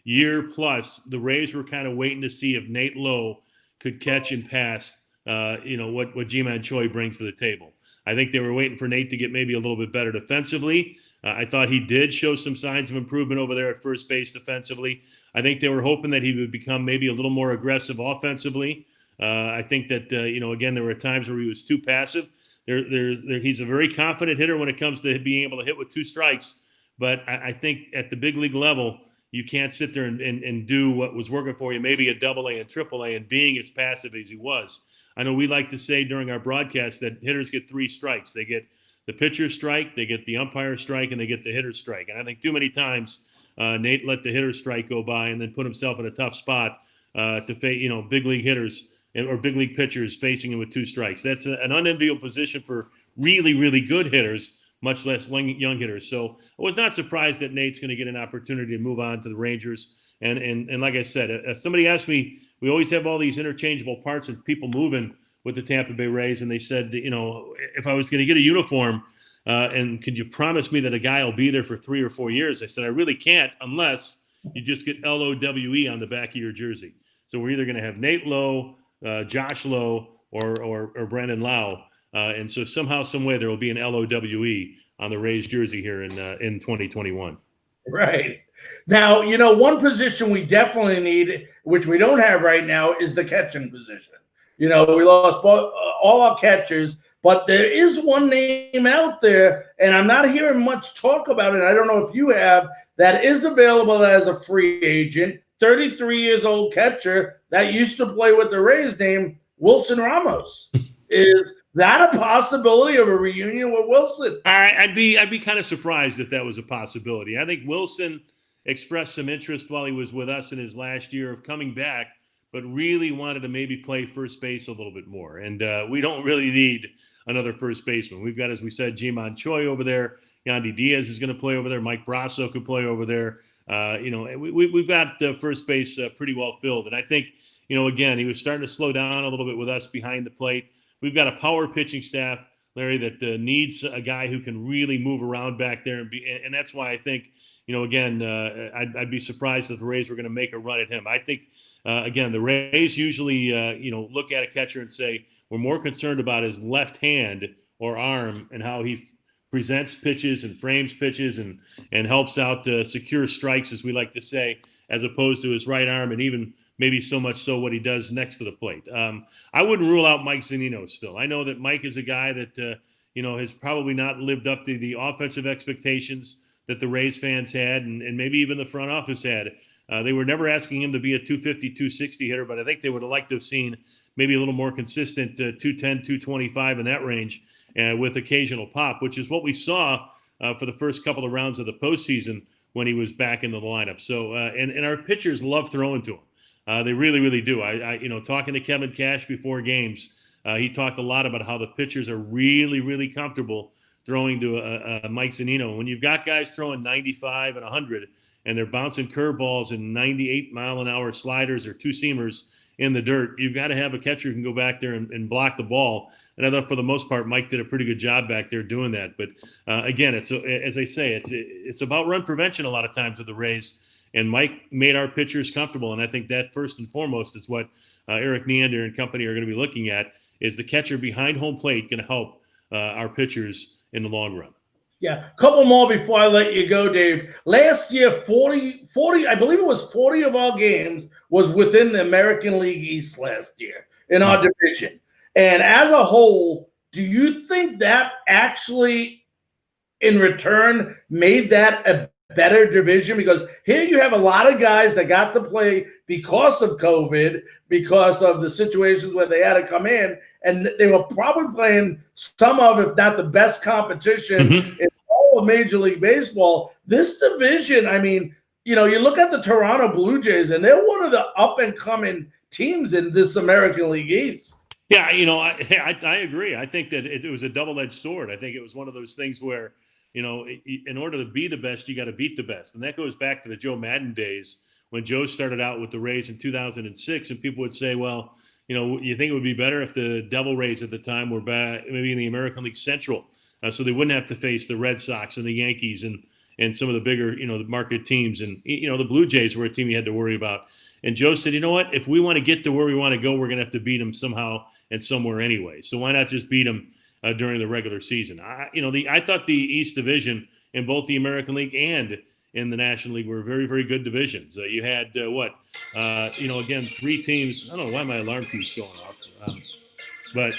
year plus, the Rays were kind of waiting to see if Nate Lowe could catch and pass, what Ji-Man Choi brings to the table. I think they were waiting for Nate to get maybe a little bit better defensively. I thought he did show some signs of improvement over there at first base defensively. I think they were hoping that he would become maybe a little more aggressive offensively. I think that, again, there were times where he was too passive. He's a very confident hitter when it comes to being able to hit with 2 strikes. But I think at the big league level, you can't sit there and do what was working for you, maybe a AA and AAA, and being as passive as he was. I know we like to say during our broadcast that hitters get 3 strikes. They get the pitcher strike, they get the umpire strike, and they get the hitter strike. And I think too many times Nate let the hitter strike go by and then put himself in a tough spot to face, big league hitters or big league pitchers facing him with 2 strikes. That's an unenviable position for really, really good hitters, much less young hitters. So I was not surprised that Nate's going to get an opportunity to move on to the Rangers. And like I said, somebody asked me, we always have all these interchangeable parts and people moving with the Tampa Bay Rays. And they said, if I was going to get a uniform, and could you promise me that a guy will be there for 3 or 4 years? I said, I really can't unless you just get LOWE on the back of your jersey. So we're either going to have Nate Lowe, Josh Lowe, or Brandon Lau. And so somehow, some way, there will be an LOWE on the Rays jersey here in 2021. Right. Now, one position we definitely need, which we don't have right now, is the catching position. We lost all our catchers, but there is one name out there, and I'm not hearing much talk about it. I don't know if you have, that is available as a free agent, 33 years old catcher that used to play with the Rays, named Wilson Ramos. Is that a possibility of a reunion with Wilson? I'd be kind of surprised if that was a possibility. I think Wilson expressed some interest while he was with us in his last year of coming back, but really wanted to maybe play first base a little bit more. And we don't really need another first baseman. We've got, as we said, Ji-Man Choi over there. Yandy Diaz is going to play over there. Mike Brasso could play over there. We've got first base pretty well filled. And I think, again, he was starting to slow down a little bit with us behind the plate. We've got a power pitching staff, Larry, that needs a guy who can really move around back there. And that's why I think, again, I'd be surprised if the Rays were going to make a run at him. I think, again, the Rays usually, look at a catcher and say, we're more concerned about his left hand or arm and how he presents pitches and frames pitches and helps out secure strikes, as we like to say, as opposed to his right arm and even maybe so much so what he does next to the plate. I wouldn't rule out Mike Zunino still. I know that Mike is a guy that, has probably not lived up to the offensive expectations that the Rays fans had and maybe even the front office had. They were never asking him to be a 250, 260 hitter, but I think they would have liked to have seen maybe a little more consistent 210, 225 in that range with occasional pop, which is what we saw for the first couple of rounds of the postseason when he was back into the lineup. So, and our pitchers love throwing to him. They really, really do. I talking to Kevin Cash before games, he talked a lot about how the pitchers are really, really comfortable throwing to Mike Zunino. When you've got guys throwing 95 and 100 and they're bouncing curveballs and 98-mile-an-hour sliders or two-seamers in the dirt, you've got to have a catcher who can go back there and block the ball. And I thought for the most part, Mike did a pretty good job back there doing that. But again, it's as I say, it's about run prevention a lot of times with the Rays. And Mike made our pitchers comfortable. And I think that first and foremost is what Eric Neander and company are going to be looking at, is the catcher behind home plate going to help our pitchers in the long run. Yeah, a couple more before I let you go, Dave. Last year, 40, I believe it was 40 of our games was within the American League East last year in our division. And as a whole, do you think that actually, in return, made that a better division? Because here you have a lot of guys that got to play because of COVID, because of the situations where they had to come in, and they were probably playing some of, if not the best competition in all of Major League Baseball. This division, I mean, you look at the Toronto Blue Jays, and they're one of the up-and-coming teams in this American League East. Yeah, I agree. I think that it was a double-edged sword. I think it was one of those things where, in order to be the best, you got to beat the best. And that goes back to the Joe Madden days when Joe started out with the Rays in 2006. And people would say, well, you think it would be better if the Devil Rays at the time were back, maybe in the American League Central, so they wouldn't have to face the Red Sox and the Yankees and some of the bigger, the market teams. And, the Blue Jays were a team you had to worry about. And Joe said, you know what, if we want to get to where we want to go, we're going to have to beat them somehow and somewhere anyway. So why not just beat them during the regular season? I thought the East Division in both the American League and in the National League were very, very good divisions. You had again, three teams. I don't know why my alarm keeps going off, but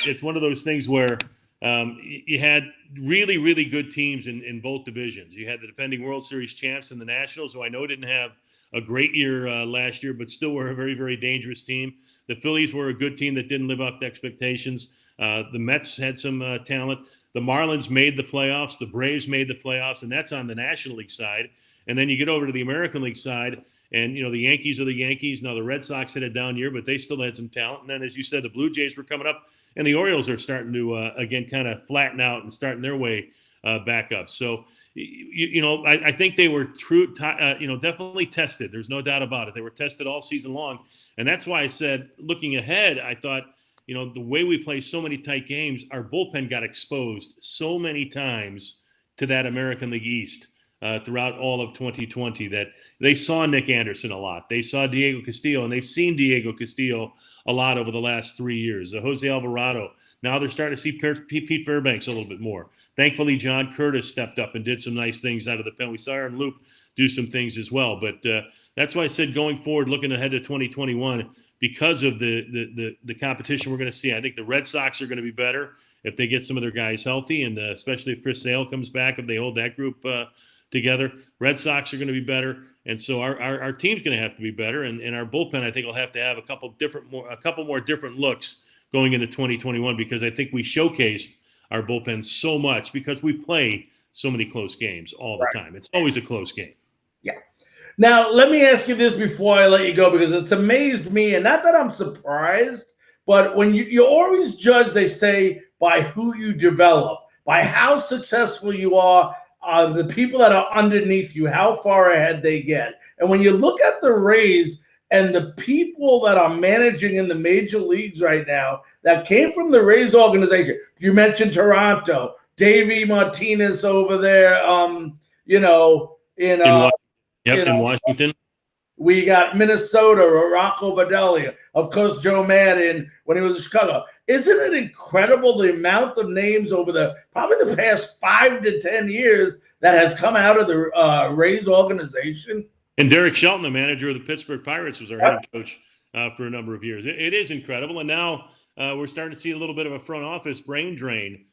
it's one of those things where you had really, really good teams in both divisions. You had the defending World Series champs in the Nationals, who I know didn't have a great year last year, but still were a very, very dangerous team. The Phillies were a good team that didn't live up to expectations. The Mets had some talent. The Marlins made the playoffs. The Braves made the playoffs, and that's on the National League side. And then you get over to the American League side, and, the Yankees are the Yankees. Now, the Red Sox had a down year, but they still had some talent. And then, as you said, the Blue Jays were coming up, and the Orioles are starting to, again, kind of flatten out and starting their way back up. So, I think they were definitely tested. There's no doubt about it. They were tested all season long. And that's why I said, looking ahead, I thought, the way we play so many tight games, our bullpen got exposed so many times to that American League East throughout all of 2020 that they saw Nick Anderson a lot. They saw Diego Castillo, and they've seen Diego Castillo a lot over the last 3 years. Jose Alvarado. Now they're starting to see Pete Fairbanks a little bit more. Thankfully, John Curtis stepped up and did some nice things out of the pen. We saw Aaron Loop do some things as well. But that's why I said going forward, looking ahead to 2021, because of the competition we're going to see, I think the Red Sox are going to be better if they get some of their guys healthy, and especially if Chris Sale comes back, if they hold that group together. Red Sox are going to be better, and so our team's going to have to be better, and our bullpen, I think, will have to have a couple more different looks going into 2021, because I think we showcased our bullpen so much because we play so many close games all the time. It's always a close game. Yeah. Now, let me ask you this before I let you go, because it's amazed me, and not that I'm surprised, but when you always judge, they say, by who you develop, by how successful you are, the people that are underneath you, how far ahead they get. And when you look at the Rays and the people that are managing in the major leagues right now that came from the Rays organization, you mentioned Toronto, Davey Martinez over there, in Washington. We got Minnesota, Rocco Baldelli, of course, Joe Madden when he was in Chicago. Isn't it incredible the amount of names over probably the past 5 to 10 years that has come out of the Rays organization? And Derek Shelton, the manager of the Pittsburgh Pirates, was our head coach for a number of years. It is incredible. And now we're starting to see a little bit of a front office brain drain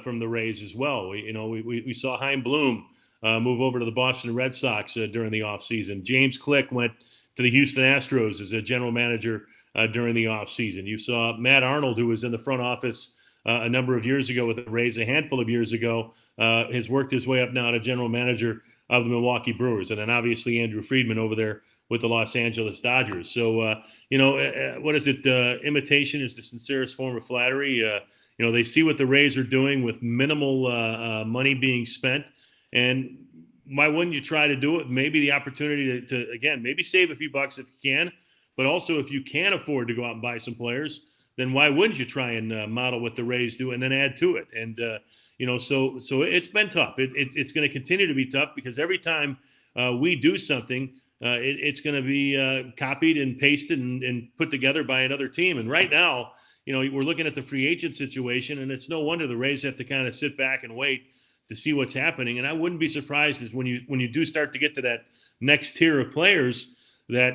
from the Rays as well. We saw Chaim Bloom move over to the Boston Red Sox during the offseason. James Click went to the Houston Astros as a general manager during the offseason. You saw Matt Arnold, who was in the front office a number of years ago with the Rays, a handful of years ago, has worked his way up now to general manager of the Milwaukee Brewers. And then obviously Andrew Friedman over there with the Los Angeles Dodgers. So, what is it? Imitation is the sincerest form of flattery. They see what the Rays are doing with minimal money being spent. And why wouldn't you try to do it? Maybe the opportunity to again, maybe save a few bucks if you can, but also if you can afford to go out and buy some players, then why wouldn't you try and model what the Rays do and then add to it? And, so it's been tough. It's going to continue to be tough because every time we do something, it's going to be copied and pasted and put together by another team. And right now, we're looking at the free agent situation, and it's no wonder the Rays have to kind of sit back and wait to see what's happening. And I wouldn't be surprised is when you do start to get to that next tier of players that,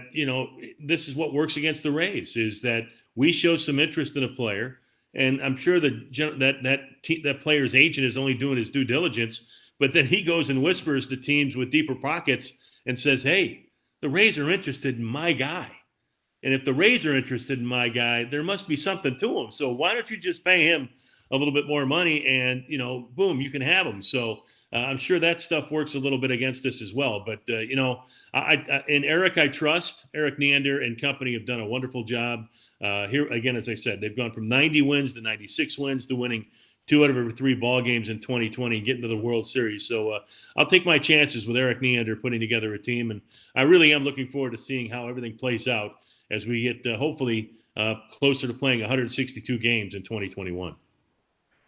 this is what works against the Rays, is that we show some interest in a player. And I'm sure that player's agent is only doing his due diligence, But then he goes and whispers to teams with deeper pockets and says, hey, the Rays are interested in my guy. And if the Rays are interested in my guy, there must be something to him. So why don't you just pay him a little bit more money and, boom, you can have him. So I'm sure that stuff works a little bit against us as well. But, and Eric, I trust. Eric Neander and company have done a wonderful job. Here, again, as I said, they've gone from 90 wins to 96 wins to winning 2 out of every 3 ball games in 2020 and getting to the World Series. So I'll take my chances with Eric Neander putting together a team. And I really am looking forward to seeing how everything plays out as we get hopefully closer to playing 162 games in 2021.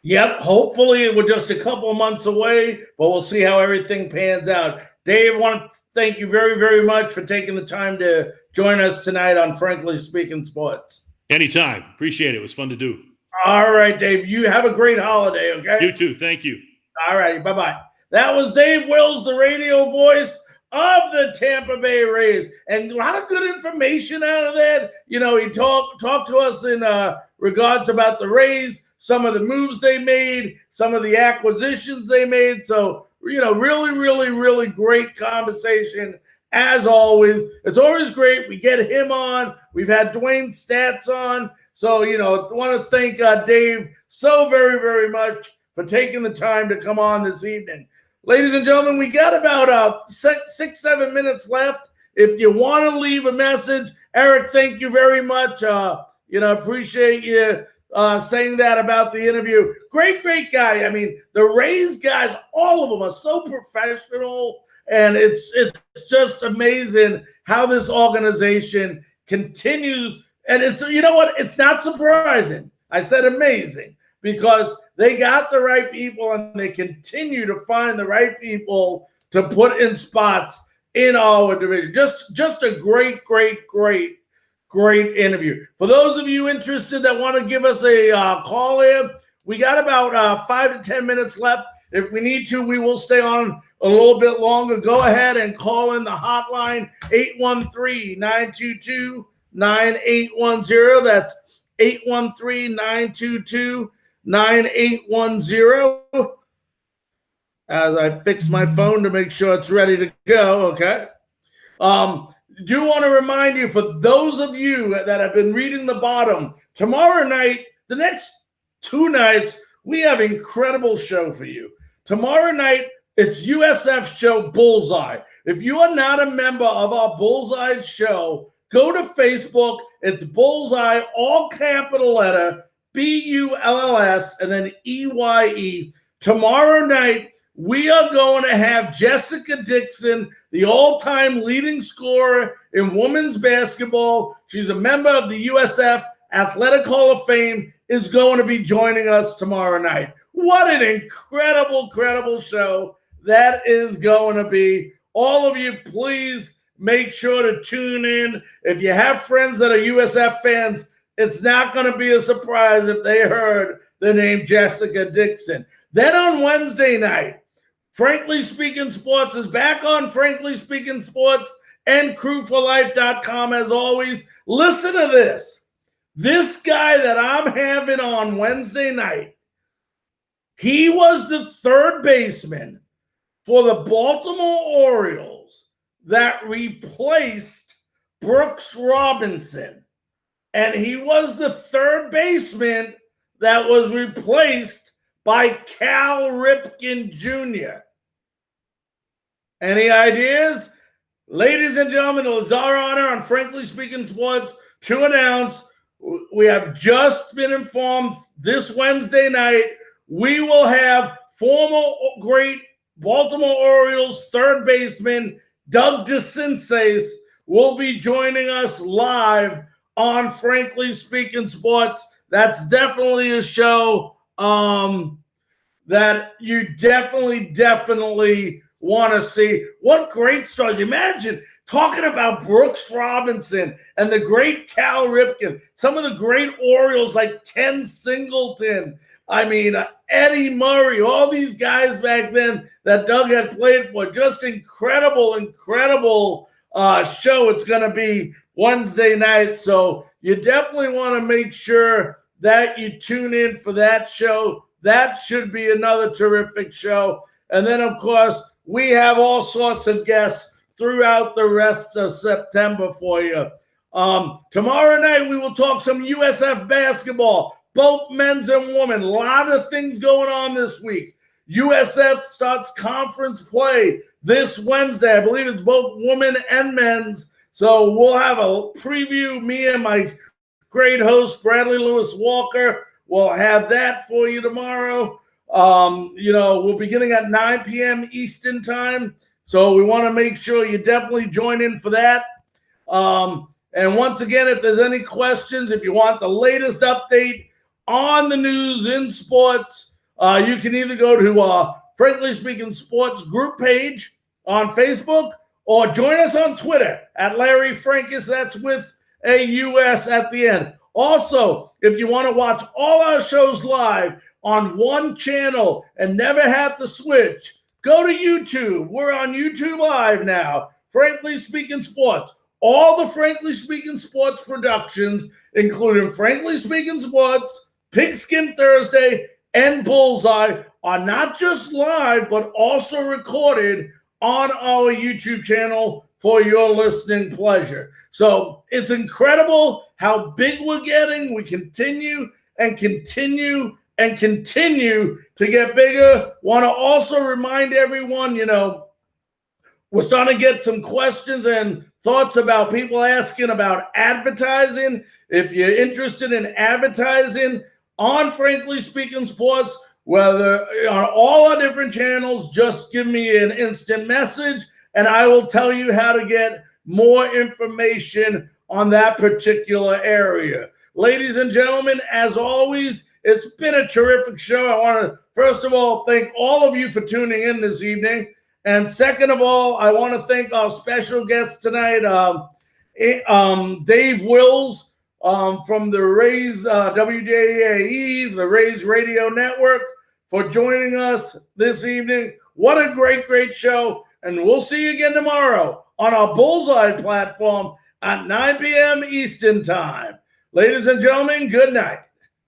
Yep, hopefully we're just a couple of months away, but we'll see how everything pans out. Dave, I want to thank you very, very much for taking the time to join us tonight on Frankly Speaking Sports. Anytime. Appreciate it. It was fun to do. All right, Dave. You have a great holiday, okay? You too. Thank you. All right. Bye-bye. That was Dave Wills, the radio voice of the Tampa Bay Rays. And a lot of good information out of that. He talked to us in regards about the Rays, some of the moves they made, some of the acquisitions they made. So, really, really, really great conversation. As always, it's always great. We get him on. We've had Dwayne Stats on. So, I want to thank Dave so very, very much for taking the time to come on this evening. Ladies and gentlemen, we got about 6-7 minutes left. If you want to leave a message, Eric, thank you very much. Appreciate you saying that about the interview. Great, great guy. I mean, the Rays guys, all of them are so professional, and it's just amazing how this organization continues. And it's, it's not surprising. I said amazing because they got the right people and they continue to find the right people to put in spots in our division. Just a great, great, great, great interview. For those of you interested that want to give us a call in, we got about 5 to 10 minutes left. If we need to, we will stay on a little bit longer. Go ahead and call in the hotline, 813-922-9810. That's 813-922-9810. As I fix my phone to make sure it's ready to go, okay? Do want to remind you, for those of you that have been reading the bottom, tomorrow night, the next 2 nights, we have an incredible show for you. Tomorrow night, it's USF show Bullseye. If you are not a member of our Bullseye show, go to Facebook. It's Bullseye, all capital letter, BULLS, and then EYE. Tomorrow night, we are going to have Jessica Dixon, the all-time leading scorer in women's basketball. She's a member of the USF Athletic Hall of Fame, is going to be joining us tomorrow night. What an incredible show that is going to be. All of you, please make sure to tune in. If you have friends that are USF fans, it's not going to be a surprise if they heard the name Jessica Dixon. Then on Wednesday night, Frankly Speaking Sports is back on Frankly Speaking Sports and crewforlife.com as always. Listen to this. This guy that I'm having on Wednesday night, he was the third baseman for the Baltimore Orioles that replaced Brooks Robinson. And he was the third baseman that was replaced by Cal Ripken Jr. Any ideas? Ladies and gentlemen, it was our honor on Frankly Speaking Sports to announce we have just been informed this Wednesday night we will have former great Baltimore Orioles third baseman Doug DeCinces will be joining us live on Frankly Speaking Sports. That's definitely a show that you definitely want to see. What great stars. Imagine talking about Brooks Robinson and the great Cal Ripken, some of the great Orioles like Ken Singleton, Eddie Murray, all these guys back then that Doug had played for. Just incredible show it's going to be Wednesday night. So you definitely want to make sure that you tune in for that show. That should be another terrific show. And then, of course, we have all sorts of guests throughout the rest of September for you. Tomorrow night, we will talk some USF basketball, both men's and women. A lot of things going on this week. USF starts conference play this Wednesday. I believe it's both women and men's. So we'll have a preview. Me and my great host, Bradley Lewis Walker, will have that for you tomorrow. We're beginning at 9 p.m. Eastern time. So we want to make sure you definitely join in for that. And once again, if there's any questions, if you want the latest update on the news in sports, you can either go to Frankly Speaking Sports group page on Facebook or join us on Twitter at Larry Frankus. That's with a US at the end. Also, if you want to watch all our shows live on one channel and never have to switch, go to YouTube. We're on YouTube Live now. Frankly Speaking Sports. All the Frankly Speaking Sports productions, including Frankly Speaking Sports, Pigskin Thursday, and Bullseye, are not just live, but also recorded on our YouTube channel for your listening pleasure. So it's incredible how big we're getting. We continue and continue and continue to get bigger. Want to also remind everyone, we're starting to get some questions and thoughts about people asking about advertising. If you're interested in advertising on Frankly Speaking Sports, whether on all our different channels, just give me an instant message and I will tell you how to get more information on that particular area. Ladies and gentlemen, as always, it's been a terrific show. I want to, first of all, thank all of you for tuning in this evening. And second of all, I want to thank our special guest tonight, Dave Wills from the Rays WDAE, the Rays Radio Network, for joining us this evening. What a great, great show. And we'll see you again tomorrow on our Bullseye platform at 9 p.m. Eastern Time. Ladies and gentlemen, good night.